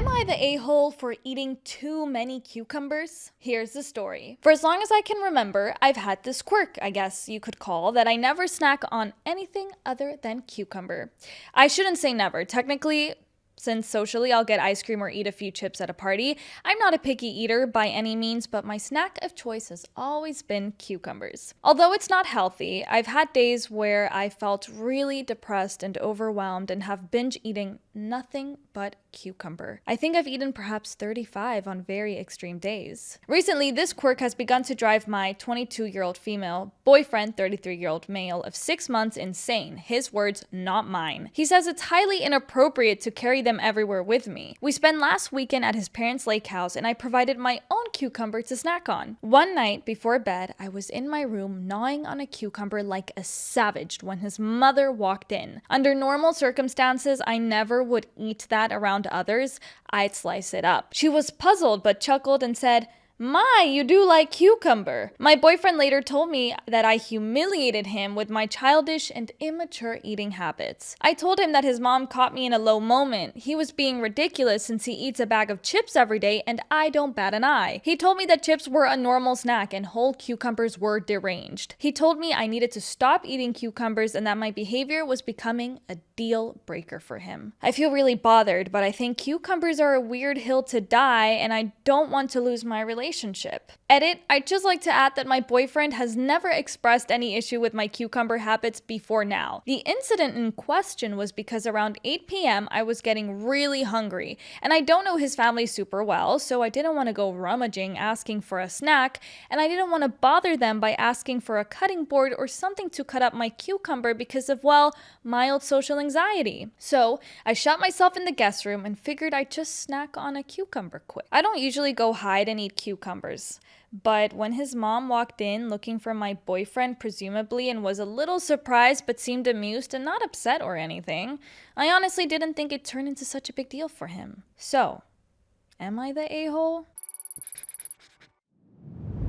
Am I the a-hole for eating too many cucumbers? Here's the story. For as long as I can remember, I've had this quirk, I guess you could call, that I never snack on anything other than cucumber. I shouldn't say never. Technically, since socially I'll get ice cream or eat a few chips at a party, I'm not a picky eater by any means, but my snack of choice has always been cucumbers. Although it's not healthy, I've had days where I felt really depressed and overwhelmed and have binge eating nothing but cucumber. I think I've eaten perhaps 35 on very extreme days. Recently, this quirk has begun to drive my 22-year-old female boyfriend, 33-year-old male of 6 months, insane. His words, not mine. He says it's highly inappropriate to carry them everywhere with me. We spent last weekend at his parents' lake house and I provided my own cucumber to snack on. One night before bed, I was in my room gnawing on a cucumber like a savage when his mother walked in. Under normal circumstances, I never would eat that around others. I'd slice it up. She was puzzled but chuckled and said, "My, you do like cucumber." My boyfriend later told me that I humiliated him with my childish and immature eating habits. I told him that his mom caught me in a low moment. He was being ridiculous since he eats a bag of chips every day and I don't bat an eye. He told me that chips were a normal snack and whole cucumbers were deranged. He told me I needed to stop eating cucumbers and that my behavior was becoming a deal breaker for him. I feel really bothered, but I think cucumbers are a weird hill to die and I don't want to lose my relationship. Edit, I'd just like to add that my boyfriend has never expressed any issue with my cucumber habits before now. The incident in question was because around 8 p.m. I was getting really hungry, and I don't know his family super well, so I didn't want to go rummaging asking for a snack, and I didn't want to bother them by asking for a cutting board or something to cut up my cucumber because of, well, mild social anxiety. So I shut myself in the guest room and figured I'd just snack on a cucumber quick. I don't usually go hide and eat cucumbers, but when his mom walked in looking for my boyfriend presumably and was a little surprised but seemed amused and not upset or anything, I honestly didn't think it turned into such a big deal for him. So, am I the a-hole?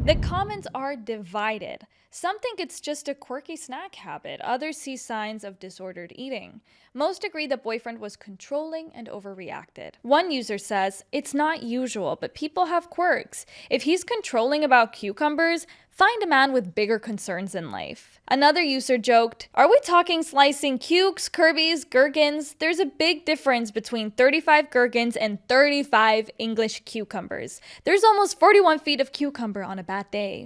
The comments are divided. Some think it's just a quirky snack habit. Others see signs of disordered eating. Most agree the boyfriend was controlling and overreacted. One user says, "It's not usual, but people have quirks. If he's controlling about cucumbers, find a man with bigger concerns in life." Another user joked, "Are we talking slicing cukes, Kirby's, gherkins? There's a big difference between 35 gherkins and 35 English cucumbers. There's almost 41 feet of cucumber on a bad day."